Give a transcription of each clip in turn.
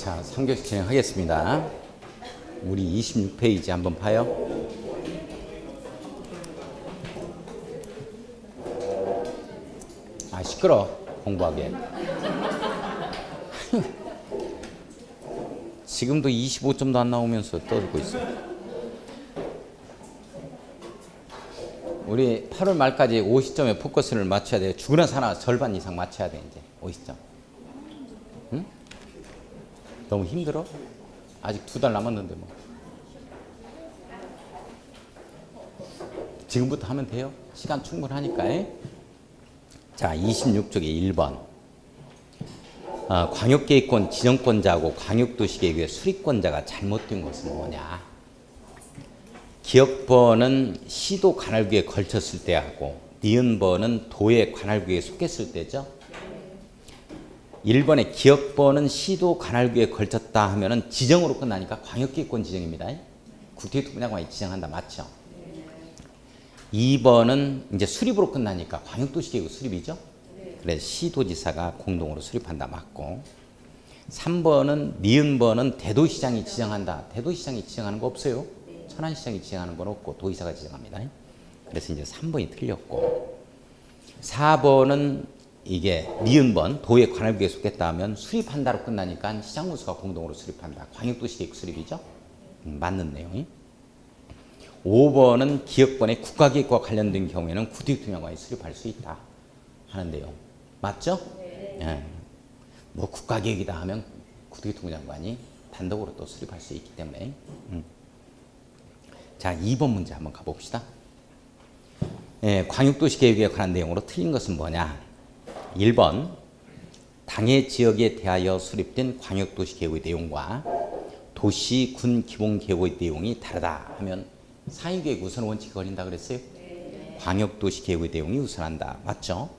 자, 3교시 진행하겠습니다. 우리 26페이지 한번 봐요. 아, 시끄러. 공부하게. 지금도 25점도 안 나오면서 떠들고 있어. 우리 8월 말까지 50점에 포커스를 맞춰야 돼요. 죽으나 사나 절반 이상 맞춰야 돼, 이제. 50점. 응? 너무 힘들어? 아직 2달 남았는데 뭐. 지금부터 하면 돼요. 시간 충분하니까. 자, 26쪽에 1번. 광역계획권 지정권자하고 광역도시계획의 수립권자가 잘못된 것은 뭐냐? 기역번은 시도 관할구에 걸쳤을 때 하고 니은번은 도의 관할구에 속했을 때죠. 1번에 기역번은 시도 관할구에 걸쳤다 하면은 지정으로 끝나니까 광역계획권 지정입니다. 국토교통부장관이 지정한다. 맞죠? 2번은 이제 수립으로 끝나니까 광역도시계획 수립이죠. 그래서 시도지사가 공동으로 수립한다. 맞고. 3번은 니은번은 대도시장이 지정한다. 대도시장이 지정하는 거 없어요. 천안시장이 지정하는 건 없고 도의사가 지정합니다. 그래서 이제 3번이 틀렸고. 4번은 이게 니은번 도의 관할구에 속했다 하면 수립한다로 끝나니까 시장군수가 공동으로 수립한다. 광역도시계획 수립이죠. 맞는 내용이. 5번은 기역번의 국가계획과 관련된 경우에는 국토교통장관이 수립할 수 있다 하는 내용. 맞죠? 네. 예. 뭐 국가계획이다 하면 국토교통장관이 단독으로 또 수립할 수 있기 때문에. 자, 2번 문제 한번 가봅시다. 예, 광역도시계획에 관한 내용으로 틀린 것은 뭐냐? 1번 당해 지역에 대하여 수립된 광역도시계획의 내용과 도시, 군 기본계획의 내용이 다르다 하면 사인계획 우선 원칙이 걸린다 그랬어요? 네. 광역도시계획의 내용이 우선한다. 맞죠?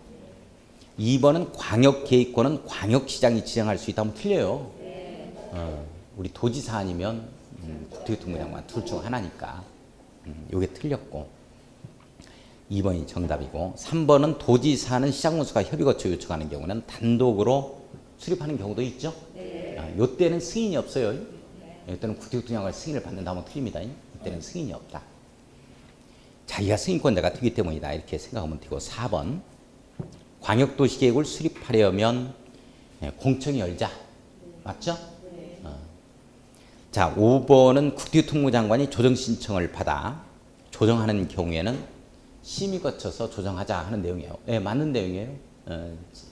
2번은 광역계획권은 광역시장이 지정할 수 있다면 틀려요. 네. 우리 도지사 아니면 국토교통부 장관 둘 중 하나니까 이게 틀렸고 2번이 정답이고 3번은 도지사는 시장군수가 협의거쳐 요청하는 경우는 단독으로 수립하는 경우도 있죠. 네. 이때는 승인이 없어요. 이때는 국토교통부 장관 승인을 받는다면 틀립니다. 이때는 승인이 없다. 자기가 승인권자가 되기 때문이다. 이렇게 생각하면 되고 4번 광역도시계획을 수립하려면 공청회 열자. 맞죠? 자, 5번은 국토교통부 장관이 조정신청을 받아 조정하는 경우에는 심의 거쳐서 조정하자 하는 내용이에요. 네, 맞는 내용이에요.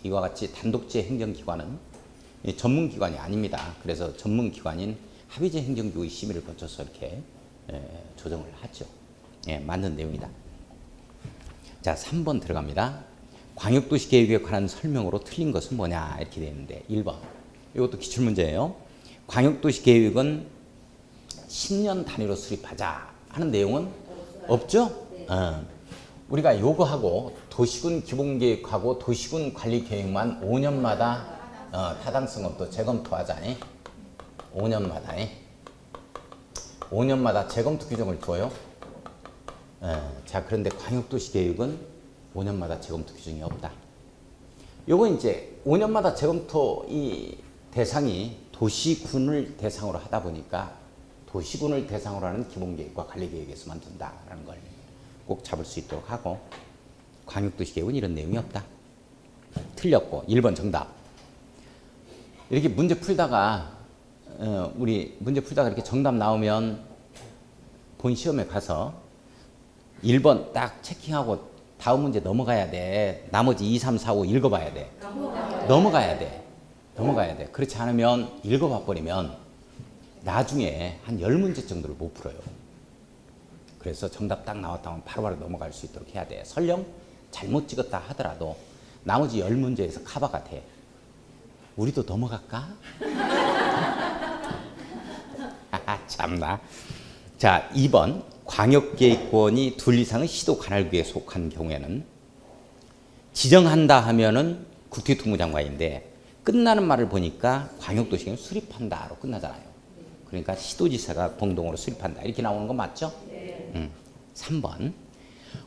이와 같이 단독제 행정기관은 전문기관이 아닙니다. 그래서 전문기관인 합의제 행정기구의 심의를 거쳐서 이렇게 조정을 하죠. 예, 맞는 내용이다. 자, 3번 들어갑니다. 광역도시계획에 관한 설명으로 틀린 것은 뭐냐 이렇게 되어 있는데 1번. 이것도 기출문제예요. 광역도시계획은 10년 단위로 수립하자 하는 내용은 없죠? 우리가 요거하고 도시군 기본계획하고 도시군 관리계획만 5년마다 타당성업도 재검토하자니 5년마다 재검토 규정을 둬요. 자, 그런데 광역도시계획은 5년마다 재검토 규정이 없다. 요건 이제 5년마다 재검토 이 대상이 도시군을 대상으로 하다 보니까 도시군을 대상으로 하는 기본계획과 관리계획에서만 둔다라는 걸 꼭 잡을 수 있도록 하고 광역도시계획은 이런 내용이 없다. 틀렸고 1번 정답. 이렇게 문제 풀다가 우리 문제 풀다가 이렇게 정답 나오면 본 시험에 가서 1번 딱 체킹하고 다음 문제 넘어가야 돼. 나머지 2, 3, 4, 5 읽어봐야 돼. 넘어가야 돼. 그렇지 않으면 읽어봐 버리면 나중에 한 10문제 정도를 못 풀어요. 그래서 정답 딱 나왔다 하면 바로바로 넘어갈 수 있도록 해야 돼. 설령 잘못 찍었다 하더라도 나머지 10문제에서 커버가 돼. 우리도 넘어갈까? 참나. 자, 2번 광역계획권이 둘 이상의 시도 관할구에 속한 경우에는 지정한다 하면은 국토교통부 장관인데 끝나는 말을 보니까 광역도시계획 수립한다로 끝나잖아요. 그러니까 시도지사가 공동으로 수립한다 이렇게 나오는 거 맞죠? 3번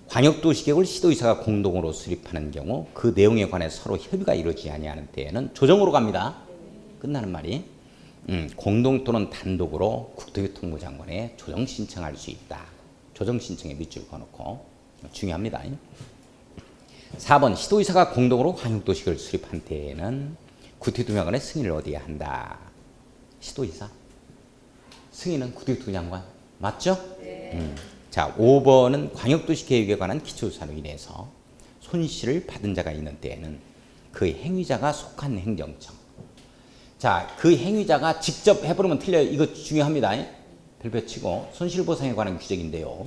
광역도시계획을 시도지사가 공동으로 수립하는 경우 그 내용에 관해 서로 협의가 이루어지지 아니하는 때에는 조정으로 갑니다. 끝나는 말이 공동 또는 단독으로 국토교통부 장관에 조정 신청할 수 있다. 조정 신청에 밑줄 그어놓고 중요합니다. 4번 시도의사가 공동으로 광역도시계획을 수립한 때에는 국토교통부장관의 승인을 얻어야 한다. 시도의사. 승인은 국토교통부 장관. 맞죠? 네. 자, 5번은 광역도시계획에 관한 기초조사로 인해서 손실을 받은 자가 있는 때에는 그 행위자가 속한 행정청. 자, 그 행위자가 직접 해버리면 틀려요. 이거 중요합니다. 별표 치고 손실보상에 관한 규정인데요.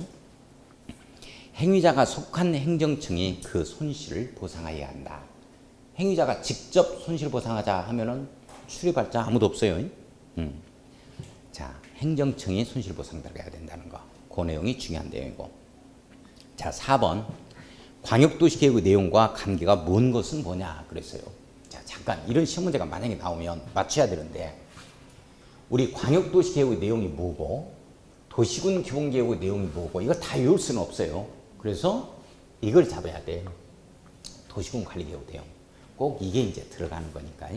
행위자가 속한 행정청이 그 손실을 보상해야 한다. 행위자가 직접 손실보상하자 하면은 출입할 자 아무도 없어요. 자, 행정청이 손실보상 들어가야 된다는 거. 그 내용이 중요한 내용이고. 자, 4번 광역도시계획의 내용과 관계가 먼 것은 뭐냐 그랬어요. 자, 잠깐 이런 시험 문제가 만약에 나오면 맞춰야 되는데 우리 광역도시계획의 내용이 뭐고 도시군 기본계획의 내용이 뭐고 이걸 다 외울 수는 없어요. 그래서 이걸 잡아야 돼. 도시군 관리계획 내용. 꼭 이게 이제 들어가는 거니까.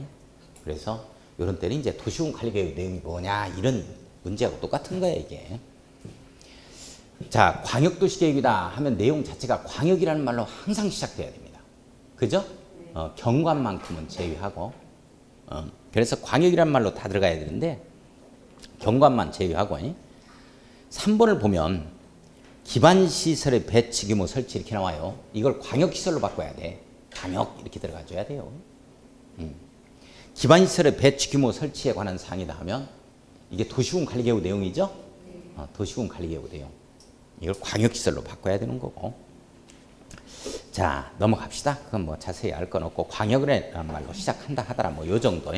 그래서 이런 때는 이제 도시군 관리계획 내용이 뭐냐 이런 문제하고 똑같은 거예요 이게. 자, 광역도시계획이다 하면 내용 자체가 광역이라는 말로 항상 시작돼야 됩니다. 그죠? 경관만큼은 제외하고 그래서 광역이라는 말로 다 들어가야 되는데 경관만 제외하고 3번을 보면 기반시설의 배치 규모 설치 이렇게 나와요. 이걸 광역시설로 바꿔야 돼. 광역 이렇게 들어가줘야 돼요. 기반시설의 배치 규모 설치에 관한 사항이다 하면 이게 도시군 관리계획 내용이죠? 도시군 관리계획 내용. 이걸 광역시설로 바꿔야 되는 거고. 자, 넘어갑시다. 그건 뭐 자세히 알 건 없고 광역이라는 말로 시작한다 하더라 뭐 요 정도.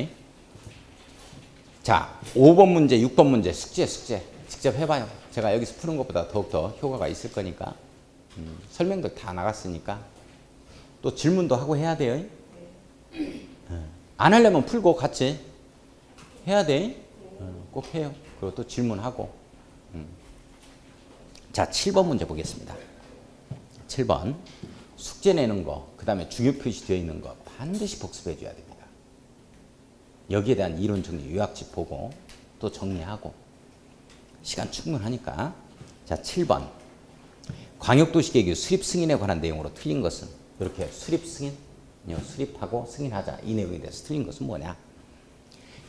자, 5번 문제, 6번 문제 숙제 직접 해봐요. 제가 여기서 푸는 것보다 더욱더 효과가 있을 거니까. 설명도 다 나갔으니까 또 질문도 하고 해야 돼요. 안 하려면 풀고 같이 해야 돼. 꼭 해요. 그리고 또 질문하고. 자, 7번 문제 보겠습니다. 7번 숙제 내는 거, 그 다음에 주요 표시되어 있는 거 반드시 복습해 줘야 됩니다. 여기에 대한 이론 정리 요약집 보고 또 정리하고 시간 충분하니까. 자, 7번 광역도시계획 수립 승인에 관한 내용으로 틀린 것은 이렇게 수립 승인, 수립하고 승인하자 이 내용에 대해서 틀린 것은 뭐냐.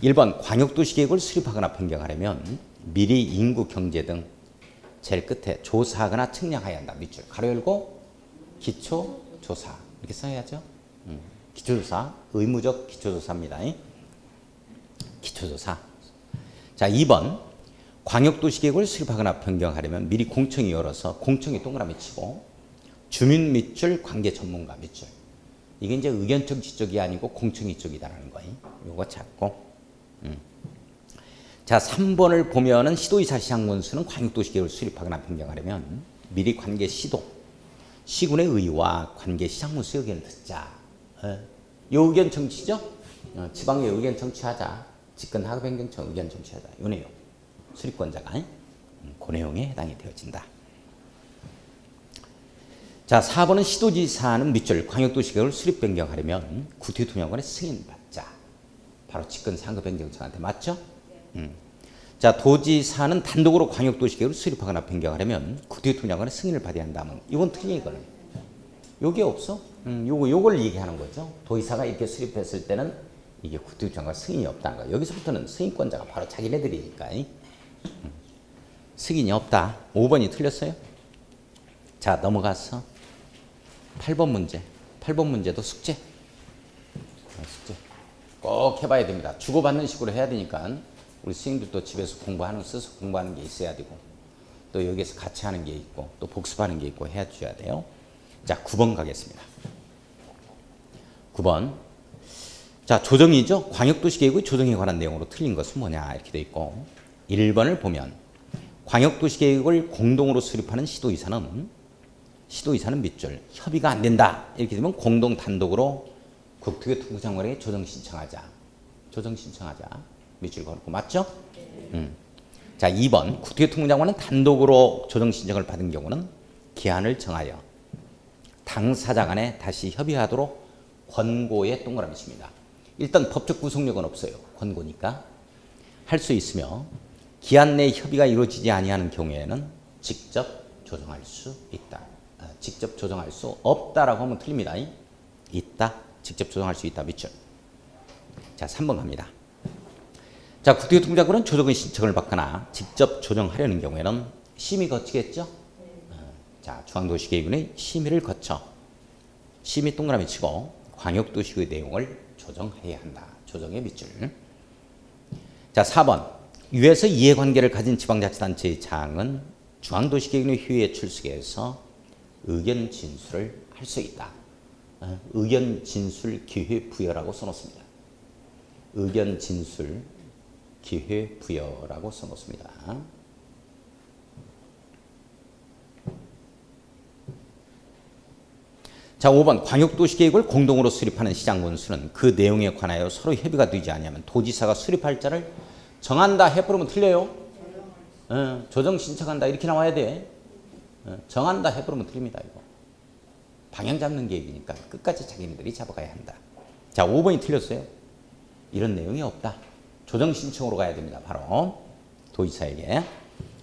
1번 광역도시계획을 수립하거나 변경하려면 미리 인구 경제 등 제일 끝에 조사하거나 측량해야 한다. 밑줄 가로 열고 기초조사 이렇게 써야죠. 기초조사 의무적 기초조사입니다. 기초조사. 자, 2번 광역도시계획을 수립하거나 변경하려면 미리 공청회 열어서 공청회 동그라미 치고 주민 밑줄 관계 전문가 밑줄. 이게 이제 의견청취 쪽이 아니고 공청회 쪽이다라는 거예요. 요거 잡고. 자, 3번을 보면은 시도의사 시장군수는 광역도시계획을 수립하거나 변경하려면 미리 관계 시도, 시군의 의와 관계 시장군수 의견을 듣자. 요 의견 청취죠? 지방의 의견 청취하자. 집권학업행정청 의견 청취하자. 요 내용. 수립권자가 그 내용에 해당이 되어진다. 자, 4번은 시도지사는 밑줄 광역도시계획을 수립 변경하려면 국토교통장관의 승인 받자. 바로 집권상급행정청한테 맞죠? 자, 도지사는 단독으로 광역도시계획을 수립하거나 변경하려면 국토교통장관의 승인을 받아야 한다면 이건 틀린 거는 요게 없어? 요걸 얘기하는 거죠. 도지사가 이렇게 수립했을 때는 이게 국토교통장관 승인이 없다는 거. 여기서부터는 승인권자가 바로 자기네들이니까 승인이 없다. 5번이 틀렸어요. 자, 넘어가서 8번 문제. 8번 문제도 숙제. 숙제 꼭 해봐야 됩니다. 주고받는 식으로 해야 되니까 우리 스님들도 집에서 스스로 공부하는 게 있어야 되고 또 여기에서 같이 하는 게 있고 또 복습하는 게 있고 해줘야 돼요. 자, 9번 가겠습니다. 9번. 자, 조정이죠. 광역도시계획의 조정에 관한 내용으로 틀린 것은 뭐냐 이렇게 돼 있고 1번을 보면 광역도시계획을 공동으로 수립하는 시도의사는 밑줄 협의가 안 된다 이렇게 되면 공동 단독으로 국토교통부 장관에게 조정 신청하자. 밑줄 걸고 맞죠? 자, 2번 국토교통부 장관은 단독으로 조정 신청을 받은 경우는 기한을 정하여 당사자 간에 다시 협의하도록 권고에 동그라미 칩니다. 일단 법적 구속력은 없어요. 권고니까. 할 수 있으며 기한 내 협의가 이루어지지 아니하는 경우에는 직접 조정할 수 있다. 직접 조정할 수 없다라고 하면 틀립니다. 있다. 직접 조정할 수 있다. 밑줄. 자, 3번 갑니다. 자, 국토교통부장관은 조정의 신청을 받거나 직접 조정하려는 경우에는 심의 거치겠죠? 자, 중앙도시계획위원회 심의를 거쳐 심의 동그라미 치고 광역도시의 내용을 조정해야 한다. 조정의 밑줄. 자, 4번. 위에서 이해관계를 가진 지방자치단체의 장은 중앙도시계획위원회 회의에 출석해서 의견 진술을 할 수 있다. 의견 진술 기회 부여라고 써놓습니다. 의견 진술 기회 부여라고 써놓습니다. 자, 5번. 광역도시계획을 공동으로 수립하는 시장군수는 그 내용에 관하여 서로 협의가 되지 않으면 도지사가 수립할 자를 정한다 해버리면 틀려요. 조정 신청한다 이렇게 나와야 돼. 정한다 해버리면 틀립니다. 이거. 방향 잡는 계획이니까 끝까지 자기네들이 잡아가야 한다. 자, 5번이 틀렸어요. 이런 내용이 없다. 조정 신청으로 가야 됩니다. 바로 도지사에게.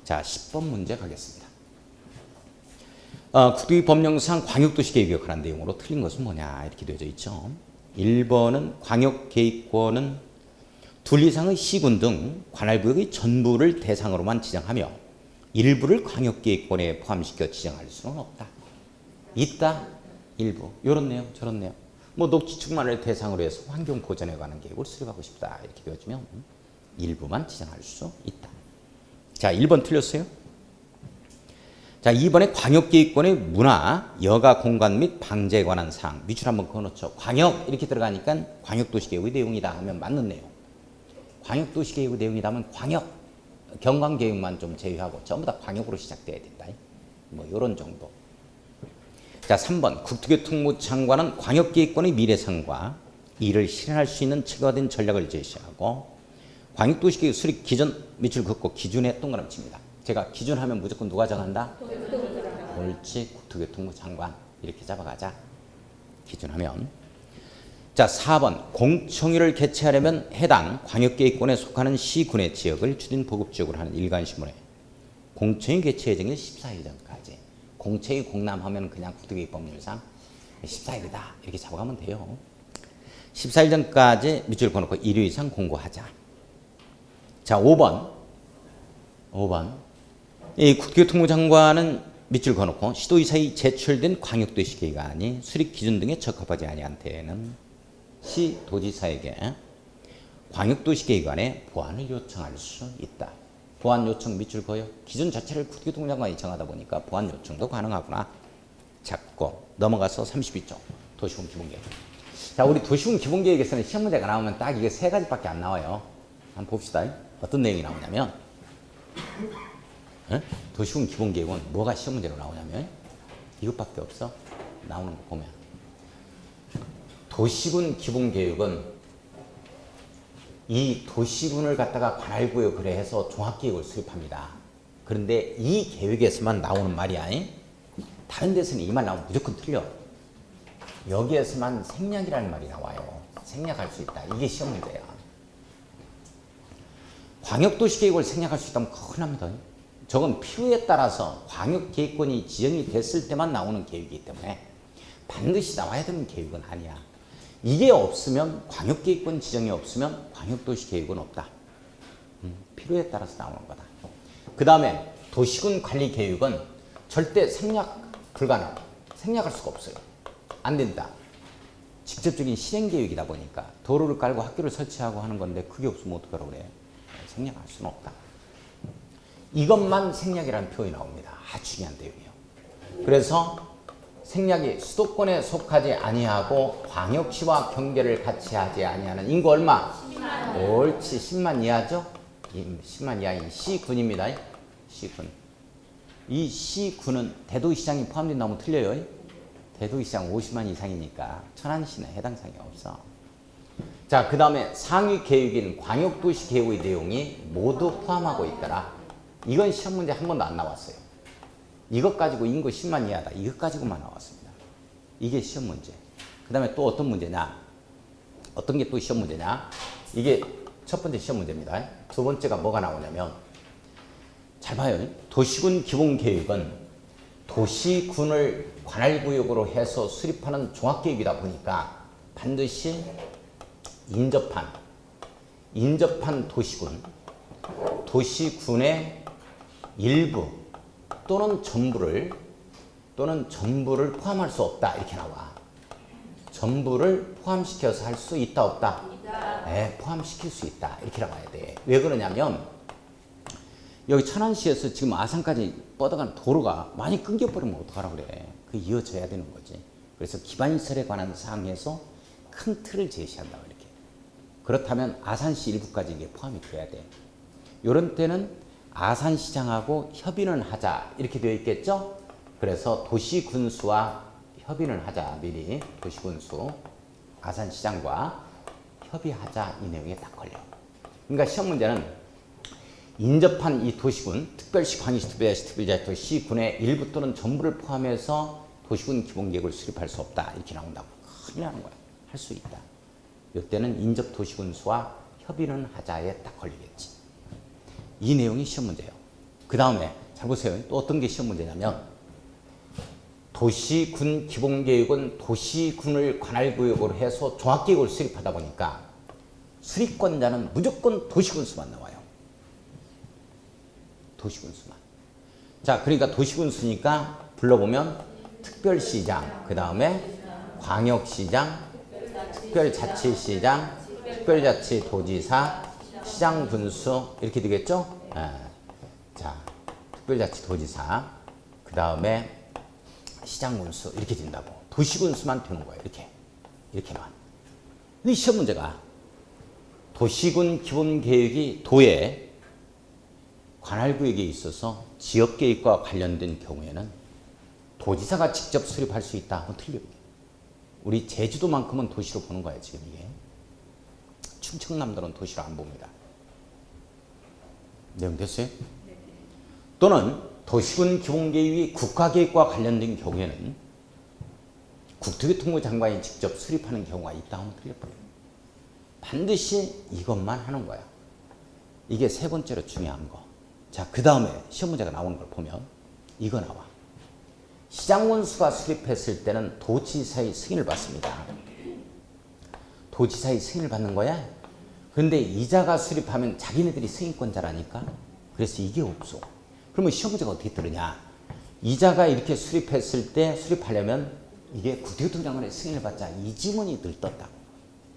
자, 10번 문제 가겠습니다. 국토위 법령상 광역도시계획에 관한 내용으로 틀린 것은 뭐냐 이렇게 되어져 있죠. 1번은 광역계획권은 둘 이상의 시군 등 관할구역의 전부를 대상으로만 지정하며 일부를 광역계획권에 포함시켜 지정할 수는 없다. 있다. 일부. 이런 내용 저런 내용. 뭐 녹지축만을 대상으로 해서 환경 보전에 관한 계획을 수립하고 싶다 이렇게 되어지면 일부만 지정할 수 있다. 자, 1번 틀렸어요. 자, 2번에 광역계획권의 문화, 여가 공간 및 방제에 관한 사항. 밑줄 한번 그어놓죠. 광역 이렇게 들어가니까 광역도시계획의 내용이다 하면 맞는 내용. 광역도시계획의 내용이다 하면 광역, 경관계획만 좀 제외하고 전부 다 광역으로 시작돼야 된다. 뭐 이런 정도. 자, 3번. 국토교통부 장관은 광역계획권의 미래상과 이를 실현할 수 있는 체계화된 전략을 제시하고 광역도시계획 수립 기준 밑줄 긋고 기준에 동그라미 칩니다. 제가 기준하면 무조건 누가 정한다? 옳지. 국토교통부 장관. 이렇게 잡아가자. 기준하면. 자, 4번. 공청회를 개최하려면 해당 광역계획권에 속하는 시군의 지역을 주민 보급지역으로 하는 일간신문에 공청회 개최 예정일 14일 전까지. 공청회 공람하면 그냥 국토계획법률상 14일이다. 이렇게 잡아가면 돼요. 14일 전까지 밑줄 그어놓고 1회 이상 공고하자. 자, 5번. 이 국토교통부 장관은 밑줄 그어놓고 시도의사의 제출된 광역도시계획안이 수립 기준 등에 적합하지 아니한 때에는 시도지사에게 광역도시계획안에 보완을 요청할 수 있다. 보완 요청 밑줄 그어요. 기준 자체를 국토교통부 장관이 정하다 보니까 보완 요청도 가능하구나. 잡고 넘어가서 32쪽 도시군 기본계획. 자, 우리 도시군 기본계획에서는 시험 문제가 나오면 딱 이게 세 가지밖에 안 나와요. 한번 봅시다. 어떤 내용이 나오냐면 도시군 기본계획은 뭐가 시험 문제로 나오냐면 이것밖에 없어. 나오는 거 보면 도시군 기본계획은 이 도시군을 갖다가 관할구역을 해서 종합계획을 수립합니다. 그런데 이 계획에서만 나오는 말이야. 다른 데서는 이 말 나오면 무조건 틀려. 여기에서만 생략이라는 말이 나와요. 생략할 수 있다. 이게 시험 문제야. 광역도시계획을 생략할 수 있다면 큰일 납니다. 저건 필요에 따라서 광역계획권이 지정이 됐을 때만 나오는 계획이기 때문에 반드시 나와야 되는 계획은 아니야. 이게 없으면 광역계획권 지정이 없으면 광역도시계획은 없다. 필요에 따라서 나오는 거다. 그 다음에 도시군 관리계획은 절대 생략 불가능. 생략할 수가 없어요. 안 된다. 직접적인 실행계획이다 보니까 도로를 깔고 학교를 설치하고 하는 건데 그게 없으면 어떡하라고 그래. 생략할 수는 없다. 이것만 생략이라는 표현이 나옵니다. 아주 중요한 내용이에요. 그래서 생략이 수도권에 속하지 아니하고 광역시와 경계를 같이 하지 아니하는 인구 얼마? 10만. 옳지. 10만 이하죠? 10만 이하인 시군입니다. 시군. 이 시군은 대도시장이 포함된다면 틀려요. 대도시장 50만 이상이니까 천안시는 해당 사항이 없어. 자, 그 다음에 상위 계획인 광역도시 계획의 내용이 모두 포함하고 있더라. 이건 시험 문제 한 번도 안 나왔어요. 이것 가지고 인구 10만 이하다. 이것 가지고만 나왔습니다. 이게 시험 문제. 그 다음에 또 어떤 문제냐. 어떤 게 또 시험 문제냐. 이게 첫 번째 시험 문제입니다. 두 번째가 뭐가 나오냐면 잘 봐요. 도시군 기본계획은 도시군을 관할구역으로 해서 수립하는 종합계획이다 보니까 반드시 인접한 도시군, 도시군의 일부 또는 전부를 포함할 수 없다 이렇게 나와. 전부를 포함시켜서 할 수 있다 없다? 네, 포함시킬 수 있다 이렇게 나와야 돼. 왜 그러냐면 여기 천안시에서 지금 아산까지 뻗어가는 도로가 많이 끊겨버리면 어떡하라 그래. 그 이어져야 되는 거지. 그래서 기반시설에 관한 사항에서 큰 틀을 제시한다 이렇게. 그렇다면 아산시 일부까지 이게 포함이 돼야 돼. 이런 때는 아산시장하고 협의는 하자 이렇게 되어 있겠죠. 그래서 도시군수와 협의는 하자. 미리 도시군수 아산시장과 협의하자 이 내용에 딱 걸려. 그러니까 시험 문제는 인접한 이 도시군, 특별시, 광역시, 특별시, 특별자치, 시군의 일부 또는 전부를 포함해서 도시군 기본계획을 수립할 수 없다 이렇게 나온다고. 큰일 나는 거야. 할 수 있다. 이때는 인접 도시군수와 협의는 하자에 딱 걸리겠지. 이 내용이 시험 문제예요. 그 다음에 잘 보세요. 또 어떤 게 시험 문제냐면 도시군 기본계획은 도시군을 관할구역으로 해서 종합계획을 수립하다 보니까 수립권자는 무조건 도시군수만 나와요. 도시군수만. 자, 그러니까 도시군수니까 불러보면 특별시장, 그 다음에 광역시장, 특별자치시장, 특별자치도지사, 시장군수 이렇게 되겠죠? 자, 특별자치도지사, 그 다음에 시장군수 이렇게 된다고. 도시군수만 되는 거예요. 이렇게만. 근데 시험 문제가 도시군 기본계획이 도의 관할구역에 있어서 지역계획과 관련된 경우에는 도지사가 직접 수립할 수 있다 하면 틀려요. 우리 제주도만큼은 도시로 보는 거야 지금 이게. 충청남도는 도시로 안 봅니다. 내용 됐어요? 또는 도시군 기본계획이 국가계획과 관련된 경우에는 국토교통부 장관이 직접 수립하는 경우가 있다 하면 틀려버려요. 반드시 이것만 하는 거야. 이게 세 번째로 중요한 거. 자, 그 다음에 시험 문제가 나오는 걸 보면 이거 나와. 시장군수가 수립했을 때는 도지사의 승인을 받습니다. 도지사의 승인을 받는 거야. 그런데 이자가 수립하면 자기네들이 승인권자라니까. 그래서 이게 없어. 그러면 시험 문제가 어떻게 뜨느냐. 이자가 이렇게 수립했을 때 수립하려면 이게 국토교통부 장관의 승인을 받자 이 지문이 늘 떴다고.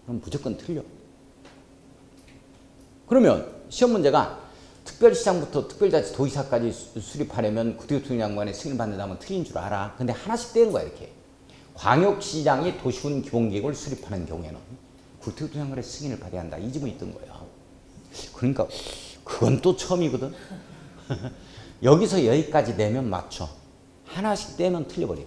그럼 무조건 틀려. 그러면 시험 문제가 특별시장부터 특별자치 도지사까지 수립하려면 국토교통부 장관의 승인을 받는다면 틀린 줄 알아. 근데 하나씩 떼는 거야 이렇게. 광역시장이 도시군 기본계획을 수립하는 경우에는 국토교통부 장관의 승인을 받아야 한다. 이 지문이 뜬 거야. 그러니까 그건 또 처음이거든. 여기서 여기까지 내면 맞춰. 하나씩 떼면 틀려버려.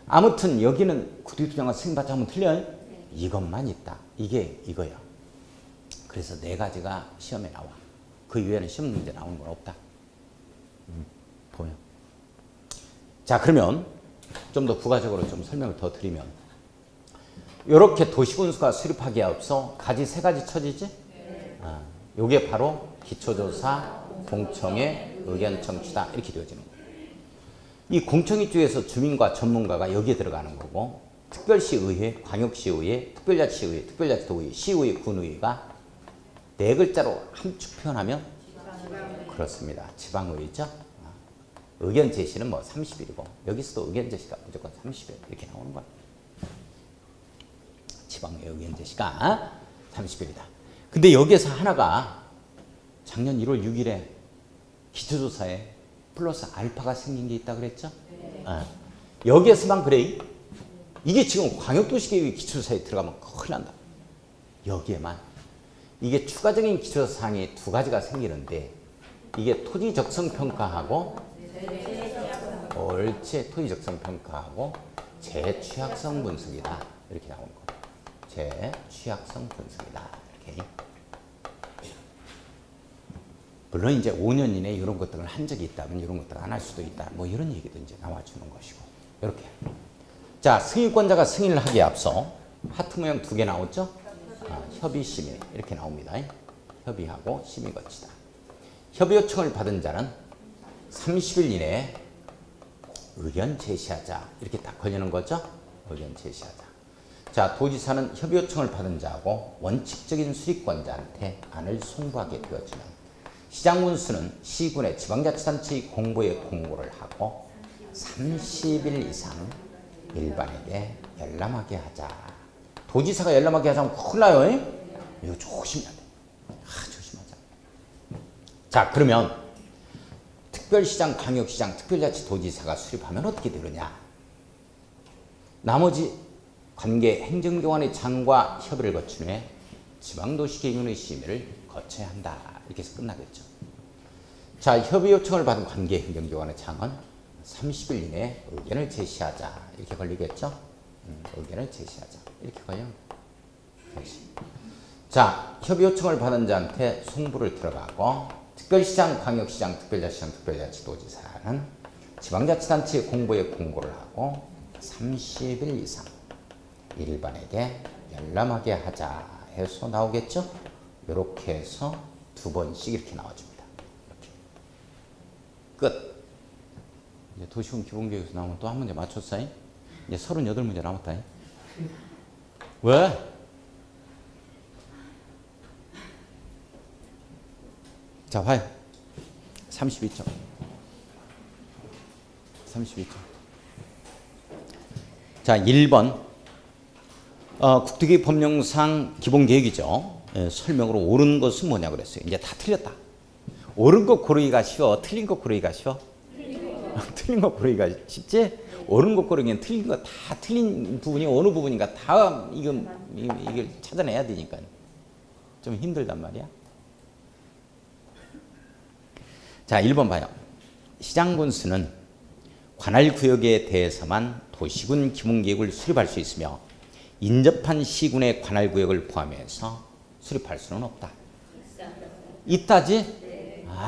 아무튼 여기는 국토교통부 장관 승인 받자 하면 틀려요. 이것만 있다. 이게 이거야. 그래서 네 가지가 시험에 나와. 그 이외에는 시험 문제 나오는 건 없다. 보면. 자, 그러면 좀 더 부가적으로 좀 설명을 더 드리면 이렇게 도시군수가 수립하기에 앞서 가지 세 가지 처지지? 요게 바로 기초조사, 공청회, 의견 청취다 이렇게 되어지는 거예요. 이 공청회 쪽에서 주민과 전문가가 여기에 들어가는 거고 특별시의회, 광역시의회, 특별자치의회, 특별자치도의회, 시의회, 군의회가 네 글자로 함축 표현하면 그렇습니다. 지방의회죠. 의견 제시는 뭐 30일이고 여기서도 의견 제시가 무조건 30일 이렇게 나오는 거야. 지방의회 의견 제시가 30일이다. 근데 여기에서 하나가 작년 1월 6일에 기초조사에 플러스 알파가 생긴 게 있다 그랬죠? 여기에서만 그래. 이게 지금 광역도시계획 기초조사에 들어가면 큰일 난다. 여기에만. 이게 추가적인 기초사항이 두 가지가 생기는데 이게 토지적성평가하고 옳지. 토지적성평가하고 재취약성 분석이다. 이렇게 나오는 거. 재취약성 분석이다. 이렇게. 물론 이제 5년 이내에 이런 것들을 한 적이 있다면 이런 것들을 안 할 수도 있다. 뭐 이런 얘기도 이제 나와주는 것이고. 이렇게. 자, 승인권자가 승인을 하기에 앞서 하트 모양 2개 나오죠? 협의, 심의 이렇게 나옵니다. 협의하고 심의 거치다. 협의 요청을 받은 자는 30일 이내에 의견 제시하자 이렇게 딱 걸리는 거죠. 의견 제시하자. 자, 도지사는 협의 요청을 받은 자하고 원칙적인 수립권자한테 안을 송부하게 되어지면 시장군수는 시군의 지방자치단체의 공보에 공고를 하고 30일 이상 일반에게 열람하게 하자. 도지사가 열람하게 하자면 큰일 나요. 이거 조심해야 돼. 조심하자. 자, 그러면 특별시장, 광역시장, 특별자치도지사가 수립하면 어떻게 되느냐. 나머지 관계 행정기관의 장과 협의를 거친 후에 지방도시계획위원회 심의를 거쳐야 한다. 이렇게 해서 끝나겠죠. 자, 협의 요청을 받은 관계 행정기관의 장은 30일 이내에 의견을 제시하자. 이렇게 걸리겠죠. 의견을 제시하자. 이렇게 걸려. 자, 협의 요청을 받은 자한테 송부를 들어가고 특별시장, 광역시장, 특별자치장, 특별자치도지사는 지방자치단체 공보에 공고를 하고 30일 이상 일반에게 열람하게 하자 해서 나오겠죠. 이렇게 해서 2번씩 이렇게 나와줍니다. 이렇게. 끝. 이제 도시군 기본계획에서 나오면 또 한 문제 맞췄어. 이제 38문제 남았다. 왜? 자, 봐요. 32점. 32점. 자, 1번. 국토계획 법령상 기본계획이죠. 설명으로 옳은 것은 뭐냐 그랬어요. 이제 다 틀렸다. 옳은 것 고르기가 쉬워. 틀린 것 고르기가 쉬워. 틀린 것 고르기가 쉽지? 옳은 것 고르기는 틀린 거 다 틀린 부분이 어느 부분인가 다 이걸 찾아내야 되니까 좀 힘들단 말이야. 자, 1번 봐요. 시장군수는 관할구역에 대해서만 도시군 기본계획을 수립할 수 있으며 인접한 시군의 관할구역을 포함해서 수립할 수는 없다. 있다지?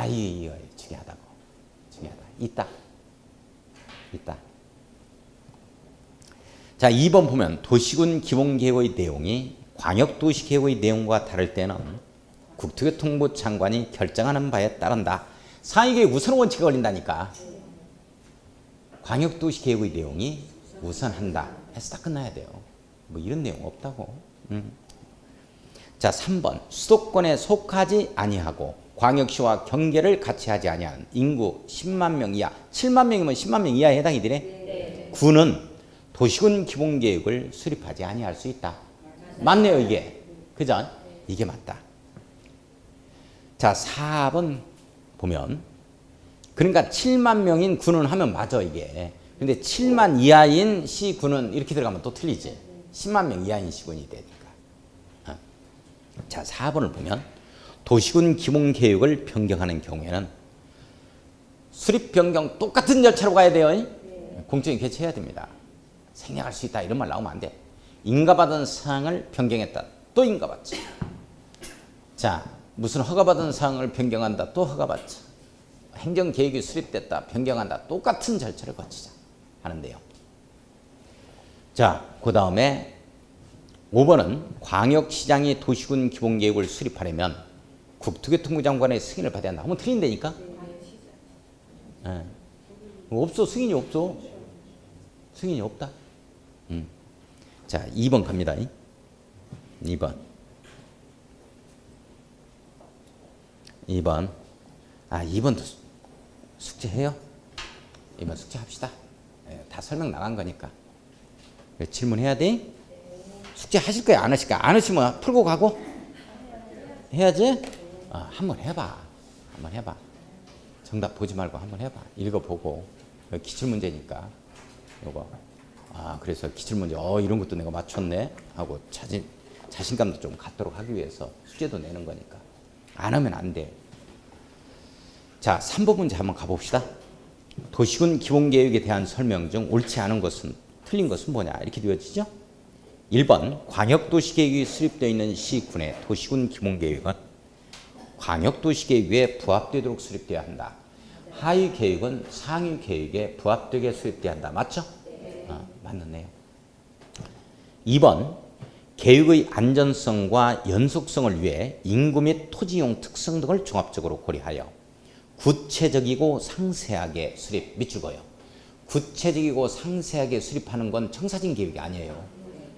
이거 중요하다고. 중요하다. 있다. 자, 2번 보면 도시군 기본계획의 내용이 광역도시계획의 내용과 다를 때는 국토교통부 장관이 결정하는 바에 따른다. 상위계획 우선 원칙에 걸린다니까. 광역도시계획의 내용이 우선한다 해서 다 끝나야 돼요. 뭐 이런 내용 없다고. 자, 3번 수도권에 속하지 아니하고 광역시와 경계를 같이 하지 아니하는 인구 10만 명 이하, 7만 명이면 10만 명 이하에 해당이 되네. 네. 구는 도시군 기본계획을 수립하지 아니할 수 있다. 맞네요, 이게. 그죠? 이게 맞다. 자, 4번 보면 그러니까 7만 명인 군은 하면 맞아, 이게. 근데 7만 이하인 시군은 이렇게 들어가면 또 틀리지. 10만 명 이하인 시군이 되니까. 자, 4번을 보면 도시군 기본계획을 변경하는 경우에는 수립 변경 똑같은 절차로 가야 돼요. 공적인 개최해야 됩니다. 생략할 수 있다 이런 말 나오면 안 돼. 인가받은 사항을 변경했다. 또 인가받지. 자, 무슨 허가받은 사항을 변경한다. 또 허가받지. 행정계획이 수립됐다. 변경한다. 똑같은 절차를 거치자 하는데요. 자, 그 다음에 5번은 광역시장이 도시군 기본계획을 수립하려면 국토교통부 장관의 승인을 받아야 한다. 한번 틀린다니까? 네. 없어. 승인이 없어. 승인이 없다. 자, 2번 갑니다. 2번. 2번도 숙제해요? 2번 숙제합시다. 네, 다 설명 나간 거니까. 질문해야 돼? 숙제 하실 거야? 안 하실 거야? 안 하시면 풀고 가고? 해야지? 한번 해봐. 한번 해봐. 정답 보지 말고 한번 해봐. 읽어보고. 기출문제니까. 요거. 그래서 기출문제, 이런 것도 내가 맞췄네. 하고 자신감도 좀 갖도록 하기 위해서 숙제도 내는 거니까. 안 하면 안 돼. 자, 3번 문제 한번 가봅시다. 도시군 기본계획에 대한 설명 중 옳지 않은 것은, 틀린 것은 뭐냐? 이렇게 되어지죠? 1번, 광역도시계획이 수립되어 있는 시군의 도시군 기본계획은 광역도시계획에 부합되도록 수립되어야 한다. 하위 계획은 상위 계획에 부합되게 수립되어야 한다. 맞죠? 맞는 내용. 2번, 계획의 안전성과 연속성을 위해 인구 및 토지용 특성 등을 종합적으로 고려하여 구체적이고 상세하게 수립, 밑줄 그어요. 구체적이고 상세하게 수립하는 건 청사진 계획이 아니에요.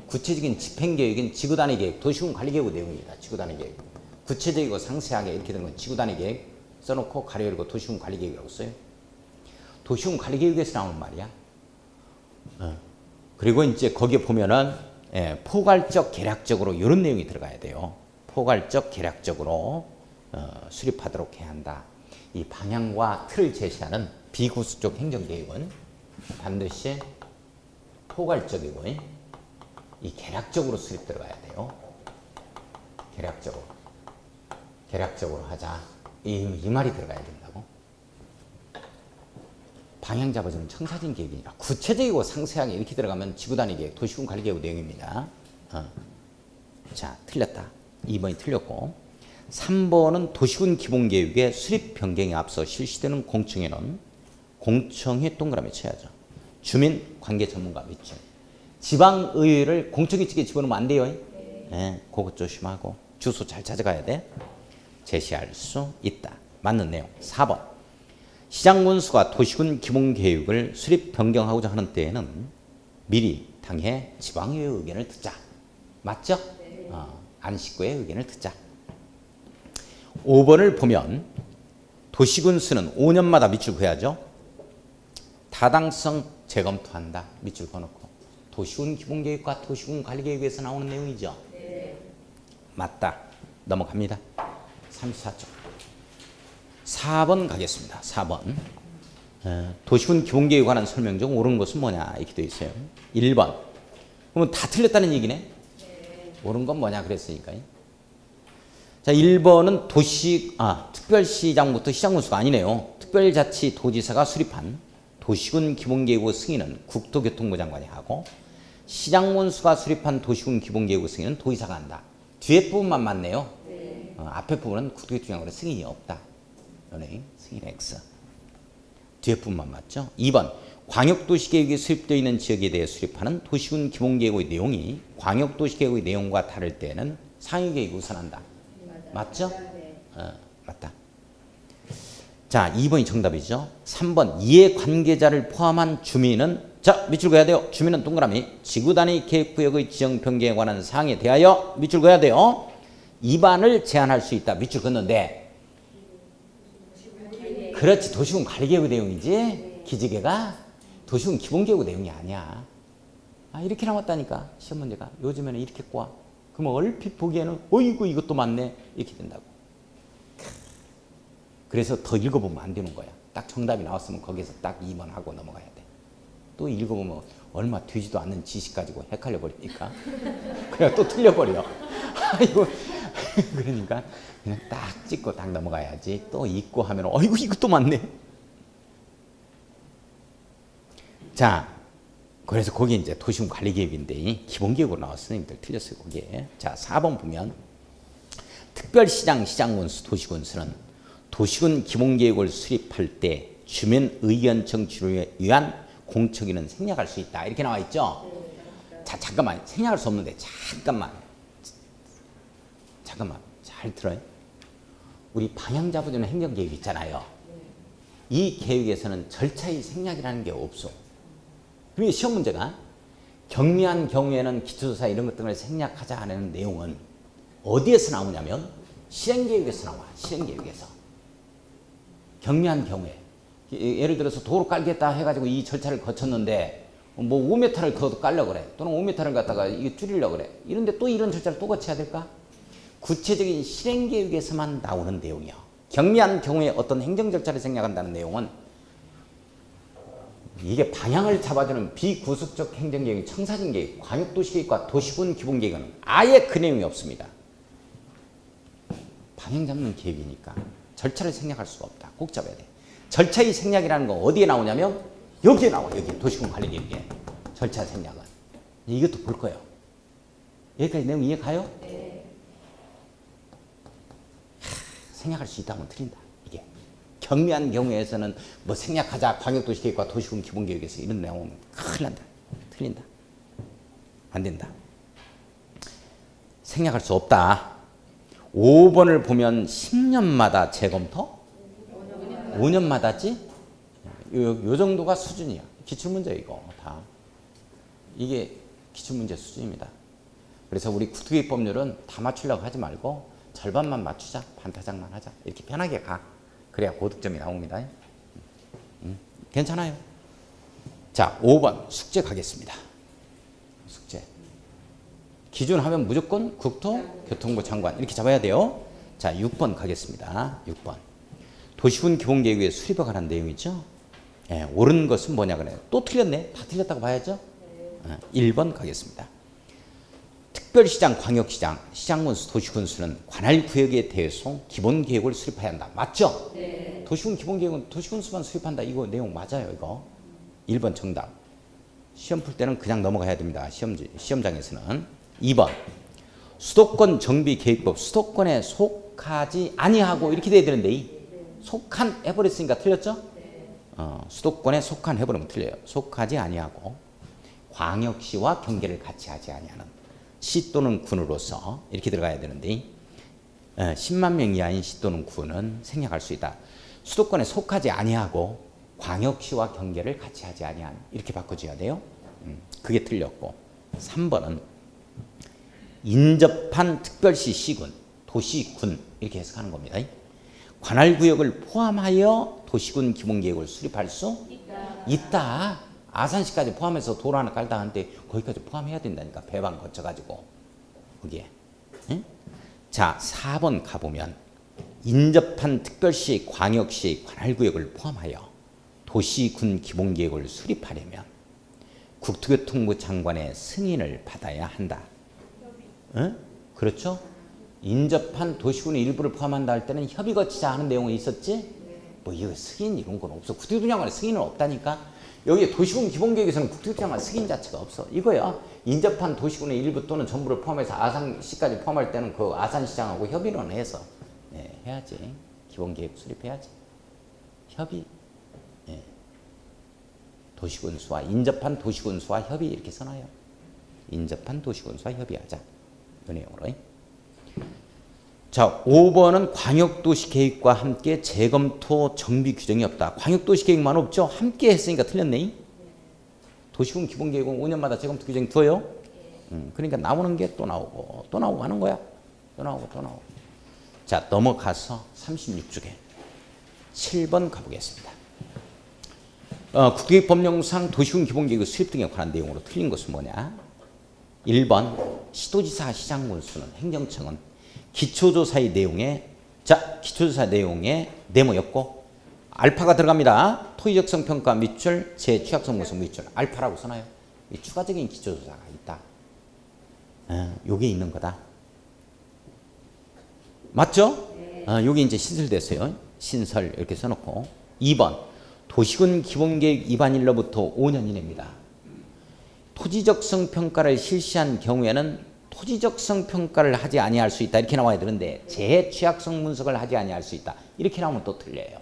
구체적인 집행계획인 지구단위 계획, 도시군 관리계획 내용입니다. 지구단위 계획. 구체적이고 상세하게 이렇게 되는 건 지구단위 계획 써놓고 가로 열고 도시군 관리계획이라고 써요. 도시군 관리계획에서 나오는 말이야. 그리고 이제 거기에 보면은 포괄적 계략적으로 이런 내용이 들어가야 돼요. 포괄적 계략적으로 수립하도록 해야 한다. 이 방향과 틀을 제시하는 비구수적 행정계획은 반드시 포괄적이고 이 계략적으로 수립 들어가야 돼요. 계략적으로 하자. 이 말이 들어가야 된다고. 방향 잡아주는 청사진 계획이니까 구체적이고 상세하게 이렇게 들어가면 지구단위 계획, 도시군 관리 계획 내용입니다. 자, 틀렸다. 2번이 틀렸고 3번은 도시군 기본계획의 수립 변경에 앞서 실시되는 공청회는 공청회 동그라미 쳐야죠. 주민 관계 전문가 밑줄. 지방의회를 공청회 측에 집어넣으면 안 돼요. 네, 그것 조심하고 주소 잘 찾아가야 돼. 제시할 수 있다. 맞는 내용. 4번. 시장군수가 도시군 기본계획을 수립 변경하고자 하는 때에는 미리 당해 지방의회 의견을 듣자. 맞죠? 안식구의 의견을 듣자. 5번을 보면 도시군수는 5년마다 밑줄 그어야죠. 타당성 재검토한다. 밑줄 그어놓고. 도시군 기본계획과 도시군 관리계획에서 나오는 내용이죠. 맞다. 넘어갑니다. 34쪽. 4번 가겠습니다. 4번. 도시군 기본계획에 관한 설명 중 옳은 것은 뭐냐 이렇게 되어 있어요. 1번. 그러면 다 틀렸다는 얘기네. 옳은 건 뭐냐 그랬으니까. 자, 1번은 특별시장부터 시장군수가 아니네요. 특별자치도지사가 수립한 도시군 기본계획의 승인은 국토교통부 장관이 하고 시장군수가 수립한 도시군 기본계획의 승인은 도지사가 한다. 뒤에 부분만 맞네요. 앞에 부분은 국토교통부 장관의 승인이 없다. 승인 X. 뒤에 부분만 맞죠? 2번. 광역도시계획이 수립되어 있는 지역에 대해 수립하는 도시군 기본계획의 내용이 광역도시계획의 내용과 다를 때는 상위계획이 우선한다. 맞죠? 맞다. 자, 2번이 정답이죠. 3번. 이해관계자를 포함한 주민은 자, 밑줄 그어야 돼요. 주민은 동그라미. 지구단위 계획구역의 지정 변경에 관한 사항에 대하여 밑줄 그어야 돼요. 위반을 제한할 수 있다. 밑줄 긋는데 그렇지. 도시군 관리계획의 내용이지. 기지개가 도시군 기본계획의 내용이 아니야. 이렇게 나왔다니까. 시험 문제가. 요즘에는 이렇게 꼬아. 그러면 얼핏 보기에는 어이구 이것도 맞네. 이렇게 된다고. 그래서 더 읽어보면 안 되는 거야. 딱 정답이 나왔으면 거기서 딱 2번 하고 넘어가야 돼. 또 읽어보면 얼마 되지도 않는 지식 가지고 헷갈려 버리니까. 그냥 또 틀려버려. 아이고. 그러니까 그냥 딱 찍고 딱 넘어가야지. 또 읽고 하면 어이구 이것도 맞네. 자, 그래서 거기 이제 도시군 관리계획인데 기본계획으로 나왔으니 님들 틀렸어요. 거기에. 자, 4번 보면 특별시장, 시장군수, 도시군수는 도시군 기본계획을 수립할 때 주민 의견 청취를 위한 공청회는 생략할 수 있다. 이렇게 나와 있죠. 자, 잠깐만. 생략할 수 없는데 잠깐만 잘 들어요. 우리 방향 잡아주는 행정계획 있잖아요. 이 계획에서는 절차의 생략이라는 게 없어. 그러니까 시험 문제가 경미한 경우에는 기초조사 이런 것 등을 생략하자 하는 내용은 어디에서 나오냐면 실행계획에서 나와. 실행계획에서. 경미한 경우에. 예를 들어서 도로 깔겠다 해가지고 이 절차를 거쳤는데 뭐 5m를 더 깔려고 그래. 또는 5m를 갖다가 이게 줄이려고 그래. 이런데 또 이런 절차를 또 거쳐야 될까? 구체적인 실행계획에서만 나오는 내용이요. 경미한 경우에 어떤 행정 절차를 생략한다는 내용은 이게 방향을 잡아주는 비구속적 행정계획, 청사진계획, 광역도시계획과 도시군 기본계획은 아예 그 내용이 없습니다. 방향 잡는 계획이니까 절차를 생략할 수가 없다. 꼭 잡아야 돼. 절차의 생략이라는 건 어디에 나오냐면 여기에 나와. 여기 도시군 관리계획에 절차 생략은. 이것도 볼 거예요. 여기까지 내용 이해 가요? 네. 생략할 수 있다면 틀린다. 이게 경미한 경우에서는 뭐 생략하자 광역도시계획과 도시군 기본계획에서 이런 내용은 큰일 난다. 틀린다. 안 된다. 생략할 수 없다. 5번을 보면 10년마다 재검토? 5년마다지? 요 정도가 수준이야. 기출문제 이거 다. 이게 기출문제 수준입니다. 그래서 우리 국토기법률은 다 맞추려고 하지 말고 절반만 맞추자. 반타작만 하자. 이렇게 편하게 가. 그래야 고득점이 나옵니다. 괜찮아요. 자, 5번 숙제 가겠습니다. 숙제. 기준하면 무조건 국토교통부 장관 이렇게 잡아야 돼요. 자, 6번 가겠습니다. 6번. 도시군 기본계획의 수립에 관한 내용이죠. 예, 옳은 것은 뭐냐 그래요. 또 틀렸네. 다 틀렸다고 봐야죠. 1번 가겠습니다. 특별시장, 광역시장, 시장군수, 도시군수는 관할 구역에 대해서 기본계획을 수립해야 한다. 맞죠? 네. 도시군 기본계획은 도시군수만 수립한다. 이거 내용 맞아요. 이거. 1번 정답. 시험 풀 때는 그냥 넘어가야 됩니다. 시험장에서는. 2번. 수도권 정비계획법. 수도권에 속하지 아니하고 이렇게 돼야 되는데 속한 해버렸으니까 틀렸죠? 수도권에 속한 해버리면 틀려요. 속하지 아니하고 광역시와 경계를 같이 하지 아니하는 시 또는 군으로서 이렇게 들어가야 되는데 10만 명 이하인 시 또는 군은 생략할 수 있다. 수도권에 속하지 아니하고 광역시와 경계를 같이 하지 아니한 이렇게 바꿔줘야 돼요. 그게 틀렸고 3번은 인접한 특별시 시군, 도시군 이렇게 해석하는 겁니다. 관할구역을 포함하여 도시군 기본계획을 수립할 수 있다. 아산시까지 포함해서 도로 하나 깔다 하는데 거기까지 포함해야 된다니까. 배방 거쳐가지고 거기에. 응? 자, 4번 가보면 인접한 특별시, 광역시 관할구역을 포함하여 도시군 기본계획을 수립하려면 국토교통부 장관의 승인을 받아야 한다. 응? 그렇죠? 인접한 도시군의 일부를 포함한다 할 때는 협의 거치자 하는 내용이 있었지? 뭐 이거 승인 이런 건 없어. 국토교통부 장관의 승인은 없다니까. 여기 도시군 기본계획에서는 국토교통부 장관 승인 자체가 없어. 이거야. 인접한 도시군의 일부 또는 전부를 포함해서 아산시까지 포함할 때는 그 아산시장하고 협의를 해서 해야지. 기본계획 수립해야지. 협의. 도시군수와 인접한 도시군수와 협의 이렇게 써놔요. 인접한 도시군수와 협의하자. 이 내용으로. 자, 5번은 광역도시계획과 함께 재검토 정비 규정이 없다. 광역도시계획만 없죠? 함께 했으니까 틀렸네. 도시군 기본계획은 5년마다 재검토 규정이 두어요. 그러니까 나오는 게 또 나오고 또 나오고 하는 거야. 또 나오고 또 나오고. 자, 넘어가서 36쪽에 7번 가보겠습니다. 국토계획법령상 도시군 기본계획 수립 등에 관한 내용으로 틀린 것은 뭐냐? 1번 시도지사 시장군수는 행정청은 기초조사의 내용에 기초조사 내용에 네모였고 알파가 들어갑니다. 토지적성 평가 밑줄 제취약성 분석 밑줄 알파라고 써놔요. 추가적인 기초조사가 있다. 요게 있는 거다. 맞죠? 요게 이제 신설됐어요. 신설 이렇게 써놓고 2번 도시군 기본계획 위반일로부터 5년 이내입니다. 토지적성 평가를 실시한 경우에는 토지적성 평가를 하지 아니할 수 있다. 이렇게 나와야 되는데 재취약성 분석을 하지 아니할 수 있다. 이렇게 나오면 또 틀려요.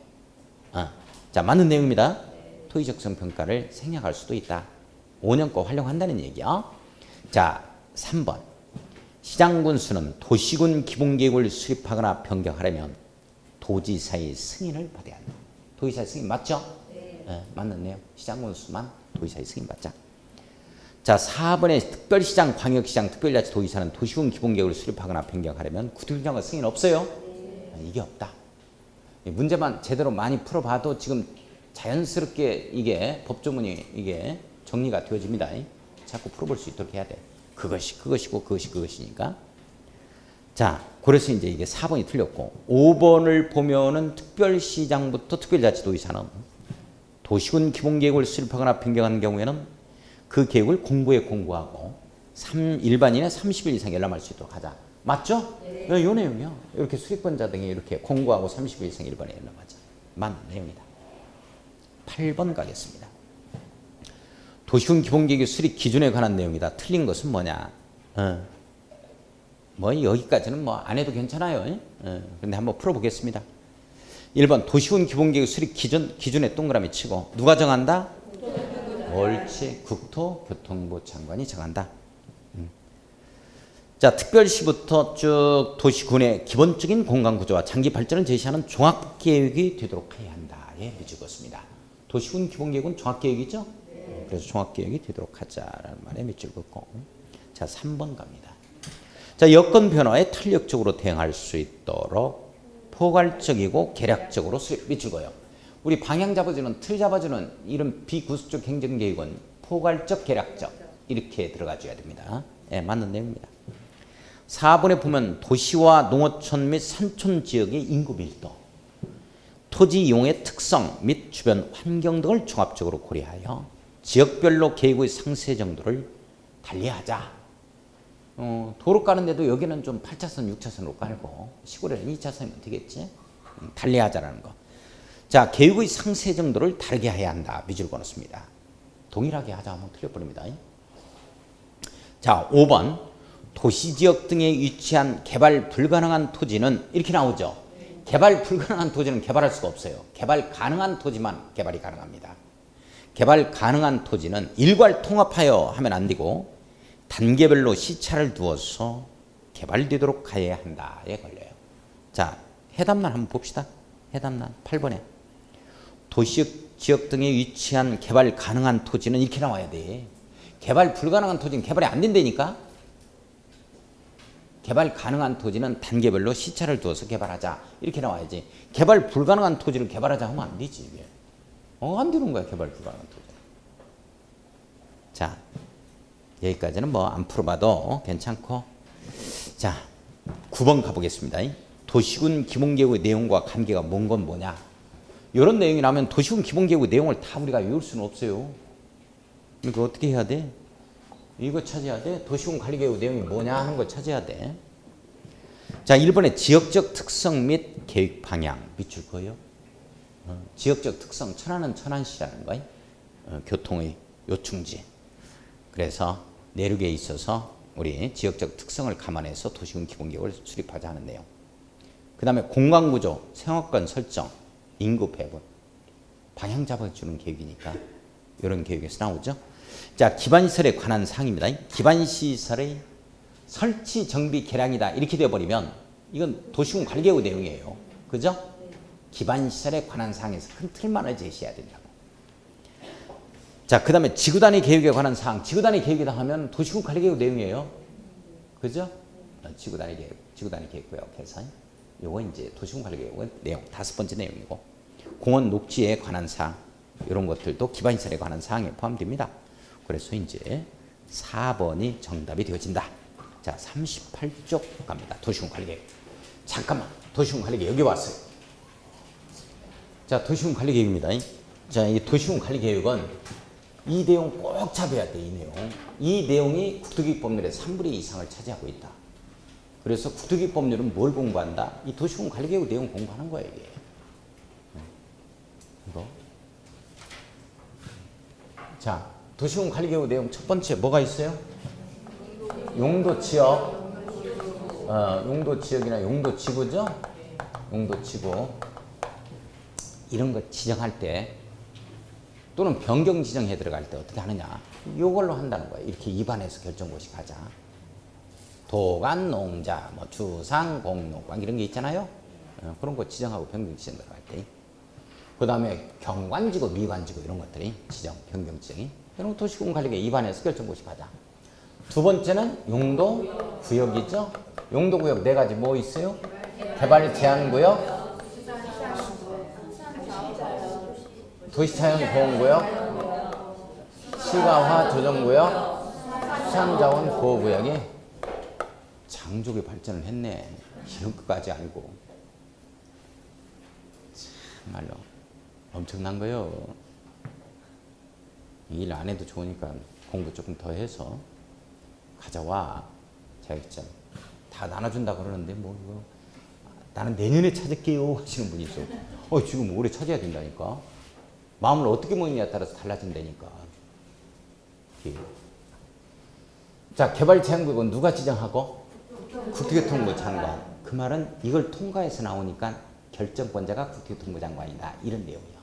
자, 맞는 내용입니다. 토지적성 평가를 생략할 수도 있다. 5년 거 활용한다는 얘기야. 자, 3번. 시장군수는 도시군 기본계획을 수립하거나 변경하려면 도지사의 승인을 받아야 한다. 도지사의 승인 맞죠? 네, 맞는 내용. 시장군수만 도지사의 승인 받자. 자, 4번에 특별시장, 광역시장, 특별자치도지사는 도시군 기본계획을 수립하거나 변경하려면 국토교통부 승인 없어요? 이게 없다. 문제만 제대로 많이 풀어봐도 지금 자연스럽게 이게 법조문이 이게 정리가 되어집니다. 자꾸 풀어볼 수 있도록 해야 돼. 그것이 그것이고 그것이 그것이니까. 자, 그래서 이제 이게 4번이 틀렸고 5번을 보면은 특별시장부터 특별자치도지사는 도시군 기본계획을 수립하거나 변경하는 경우에는 그 계획을 공부에 공부하고 일반인의 30일 이상 열람할 수 있도록 하자. 맞죠? 네. 이 내용이요. 이렇게 수립권자 등이 이렇게 공부하고 30일 이상 일반에 열람하자. 맞는 내용이다. 8번 가겠습니다. 도시군 기본계획 수립 기준에 관한 내용이다. 틀린 것은 뭐냐? 뭐 여기까지는 뭐 안 해도 괜찮아요. 그런데 한번 풀어보겠습니다. 1번 도시군 기본계획 수립 기준에 동그라미 치고 누가 정한다? 옳지. 국토교통부 장관이 정한다. 자, 특별시부터 쭉 도시군의 기본적인 공간구조와 장기 발전을 제시하는 종합계획이 되도록 해야 한다. 예, 적었습니다. 도시군 기본계획은 종합계획이죠? 그래서 종합계획이 되도록 하자라는 말에 밑줄 긋고. 자, 3번 갑니다. 자, 여건 변화에 탄력적으로 대응할 수 있도록 포괄적이고 계략적으로 수립. 밑줄 그어요. 우리 방향 잡아주는, 틀 잡아주는 이런 비구속적 행정계획은 포괄적, 계략적 이렇게 들어가줘야 됩니다. 예, 맞는 내용입니다. 4번에 보면 도시와 농어촌 및 산촌 지역의 인구 밀도, 토지 이용의 특성 및 주변 환경 등을 종합적으로 고려하여 지역별로 계획의 상세 정도를 달리하자. 도로 까는데도 여기는 좀 8차선, 6차선으로 깔고 시골에는 2차선이면 되겠지. 달리하자라는 거. 자, 계획의 상세 정도를 다르게 해야 한다. 밑줄 그어놓습니다. 동일하게 하자 하면 틀려버립니다. 자, 5번. 도시지역 등에 위치한 개발 불가능한 토지는 이렇게 나오죠. 개발 불가능한 토지는 개발할 수가 없어요. 개발 가능한 토지만 개발이 가능합니다. 개발 가능한 토지는 일괄 통합하여 하면 안 되고 단계별로 시차를 두어서 개발되도록 해야 한다에 걸려요. 자, 해답란 한번 봅시다. 해답란 8번에 도시지역 등에 위치한 개발 가능한 토지는 이렇게 나와야 돼. 개발 불가능한 토지는 개발이 안 된다니까. 개발 가능한 토지는 단계별로 시차를 두어서 개발하자. 이렇게 나와야지. 개발 불가능한 토지를 개발하자 하면 안 되지. 이게. 안 되는 거야, 개발 불가능한 토지. 자, 여기까지는 뭐 안 풀어봐도 괜찮고. 자, 9번 가보겠습니다. 도시군 기본계획의 내용과 관계가 뭔 건 뭐냐. 이런 내용이 나오면 도시군 기본계획의 내용을 다 우리가 외울 수는 없어요. 그러니까 어떻게 해야 돼? 이거 찾아야 돼. 도시군 관리계획 내용이 뭐냐 하는 걸 찾아야 돼. 자, 1번에 지역적 특성 및 계획 방향. 밑줄 그어요. 지역적 특성, 천안은 천안시라는 거예요. 교통의 요충지. 그래서 내륙에 있어서 우리 지역적 특성을 감안해서 도시군 기본계획을 수립하자 하는 내용. 그 다음에 공간구조, 생활권 설정, 인구 배분. 방향 잡아주는 계획이니까 이런 계획에서 나오죠. 자, 기반시설에 관한 사항입니다. 기반시설의 설치, 정비, 개량이다. 이렇게 되어버리면 이건 도시군 관리계획 내용이에요. 그죠? 기반시설에 관한 사항에서 큰 틀만을 제시해야 된다고. 자, 그 다음에 지구단위 계획에 관한 사항. 지구단위 계획이다 하면 도시군 관리계획 내용이에요. 그죠? 지구단위 계획 구역에서 요거 이제 도시군 관리계획 내용 5번째 내용이고, 공원 녹지에 관한 사항 이런 것들도 기반시설에 관한 사항에 포함됩니다. 그래서 이제 4번이 정답이 되어진다. 자, 38쪽 갑니다. 도시군 관리계획. 잠깐만, 도시군 관리계획 여기 왔어요. 자, 도시군 관리계획입니다. 자, 이 도시군 관리계획은 이 내용 꼭 잡아야 돼. 이 내용. 이 내용이 국토기법률의 3분의 2 이상을 차지하고 있다. 그래서 국토기법률은 뭘 공부한다? 이 도시군 관리계획 내용 공부하는 거예요, 이게. 이거. 자, 도시군 관리계획 내용 첫 번째 뭐가 있어요? 용도지역, 용도지역이나 용도지구죠? 용도지구 이런 거 지정할 때 또는 변경 지정해 들어갈 때 어떻게 하느냐? 이걸로 한다는 거예요. 이렇게 입안해서 결정고시 가자. 도간, 농자, 뭐 주상, 공농광 이런 게 있잖아요. 그런 거 지정하고 변경 지정 들어갈 때. 그 다음에 경관지구, 미관지구 이런 것들이 지정, 변경 지정이. 이런 도시군 관리계획 입안해서 결정고시 가자. 두 번째는 용도구역이죠. 용도구역 4가지 뭐 있어요? 개발 제한구역, 도시자연보호구역, 시가화 조정구역, 수산자원 보호구역이 장족의 발전을 했네. 이런 것까지 알고. 참말로 엄청난 거요. 일 안 해도 좋으니까 공부 조금 더 해서 가져와. 자격증 다 나눠준다 그러는데 뭐 이거 나는 내년에 찾을게요 하시는 분이 있어. 지금 올해 찾아야 된다니까. 마음을 어떻게 먹느냐에 따라서 달라진다니까. 자, 개발 제한구역은 누가 지정하고? 국토교통부 장관. 그 말은 이걸 통과해서 나오니까 결정권자가 국토교통부 장관이다. 이런 내용이에요.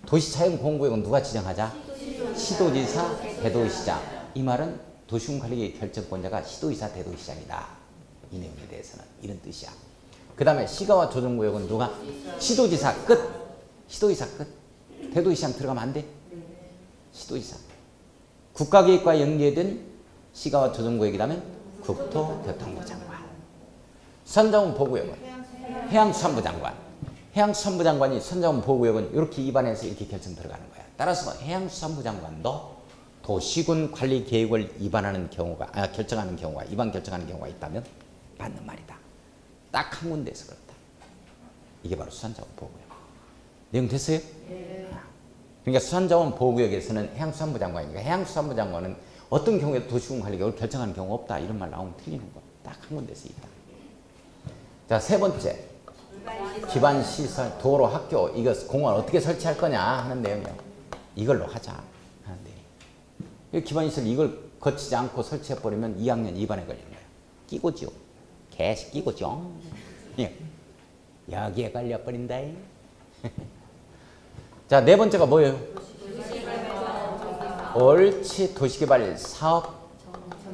도시자연보호구역은 누가 지정하자? 시도지사, 대도시장. 이 말은 도시군관리계획 결정권자가 시도지사, 대도시장이다. 이 내용에 대해서는 이런 뜻이야. 그 다음에 시가와 조정구역은 누가? 시도지사 끝. 시도지사 끝. 대도시장 들어가면 안 돼. 시도지사. 국가계획과 연계된 시가와 조정구역이라면 국토교통부 장관. 선자원 보호구역은 해양수산부 장관. 해양수산부 장관이 선자원 보호구역은 이렇게 입안해서 이렇게 결정 들어가는 거야. 따라서 해양수산부 장관도 도시군 관리 계획을 위반하는 경우가 결정하는 경우가 위반 결정하는 경우가 있다면 받는 말이다. 딱 한 군데에서 그렇다. 이게 바로 수산자원 보호구역. 내용 됐어요? 네. 그러니까 수산자원 보호구역에서는 해양수산부 장관이니까 해양수산부 장관은 어떤 경우에도 도시군 관리 계획을 결정하는 경우가 없다. 이런 말 나오면 틀리는 거. 딱 한 군데서 있다. 자, 세 번째. 기반시설, 도로, 학교, 이거 공원 어떻게 설치할 거냐 하는 내용이요. 이걸로 하자 하는 내용. 기반시설 이걸 거치지 않고 설치해버리면 2학년 2반에 걸리는 거예요. 끼고지요. 개시 끼고죠. 예. 여기에 걸려버린다. 자, 네 번째가 뭐예요? 옳지. 도시개발 사업.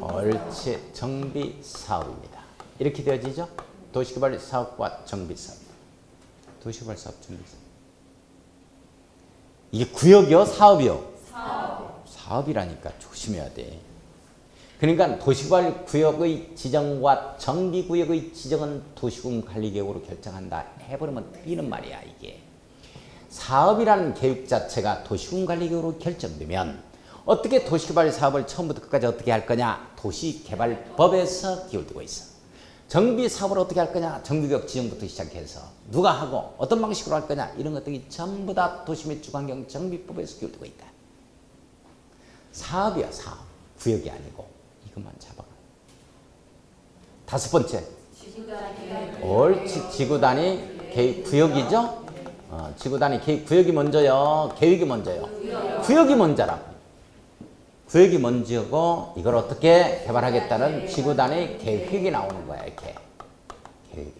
옳지. 정비 사업입니다. 이렇게 되어지죠? 도시개발 사업과 정비 사업. 도시개발 사업, 정비 사업. 이게 구역이요? 사업이요? 사업. 사업이라니까 조심해야 돼. 그러니까 도시개발 구역의 지정과 정비구역의 지정은 도시군 관리계획으로 결정한다. 해버리면 틀리는 말이야, 이게. 사업이라는 계획 자체가 도시군 관리계획으로 결정되면 어떻게 도시개발 사업을 처음부터 끝까지 어떻게 할 거냐? 도시개발법에서 기울되고 있어. 정비 사업을 어떻게 할 거냐? 정비구역 지정부터 시작해서 누가 하고 어떤 방식으로 할 거냐? 이런 것들이 전부 다 도시 및 주관경 정비법에서 기울되고 있다. 사업이야, 사업. 구역이 아니고. 이것만 잡아가. 다섯 번째. 옳지. 지구단위 계획 구역이죠? 지구단위 계획 구역이 먼저요? 계획이 먼저요? 구역이 먼저라고. 구역이 먼저고 이걸 어떻게 개발하겠다는 지구단위 계획이 나오는 거야. 이렇게. 계획이.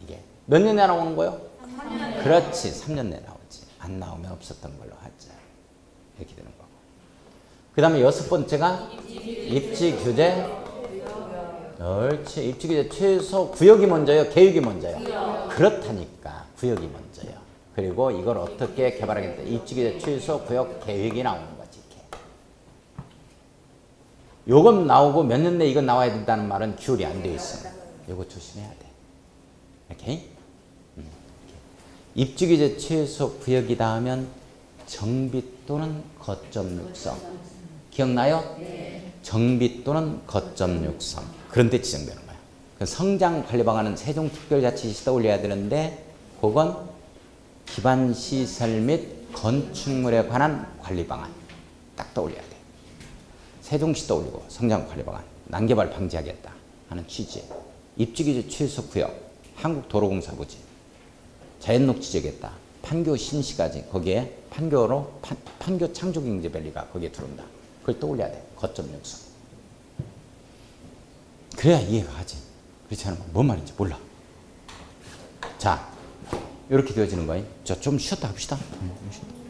이게 몇 년에 나오는 거요? 3년. 그렇지. 3년 내에 나오지. 안 나오면 없었던 걸로 하자. 이렇게 되는 거고. 그 다음에 여섯 번째가 입지규제. 옳지. 입지규제 최소 구역이 먼저요? 계획이 먼저요? 그렇다니까. 구역이 먼저요. 그리고 이걸 어떻게 개발하겠다. 입지규제 최소 구역 계획이 나오는 거지. 이렇게. 요건 나오고 몇 년 내에 이건 나와야 된다는 말은 기울이 안 되어 있어. 요거 조심해야 돼. 이렇게. 입지규제 최소 구역이다 하면 정비 또는 거점 육성. 기억나요? 네. 정비 또는 거점 육성. 그런 데 지정되는 거야. 성장 관리 방안은 세종특별자치시도 올려야 되는데 그건 기반시설 및 건축물에 관한 관리 방안. 딱 떠올려야 돼. 세종시도 올리고 성장 관리 방안. 난개발 방지하겠다 하는 취지에. 입지규제 최소 구역. 한국도로공사 부지. 자연녹 지정했다. 판교 신시까지 거기에 판교로 판교 창조경제밸리가 거기에 들어온다. 그걸 떠올려야 돼. 거점 육성. 그래야 이해가 가지. 그렇지 않으면 뭔 말인지 몰라. 자, 이렇게 되어지는 거예요. 자, 좀 쉬었다 합시다. 쉬었다.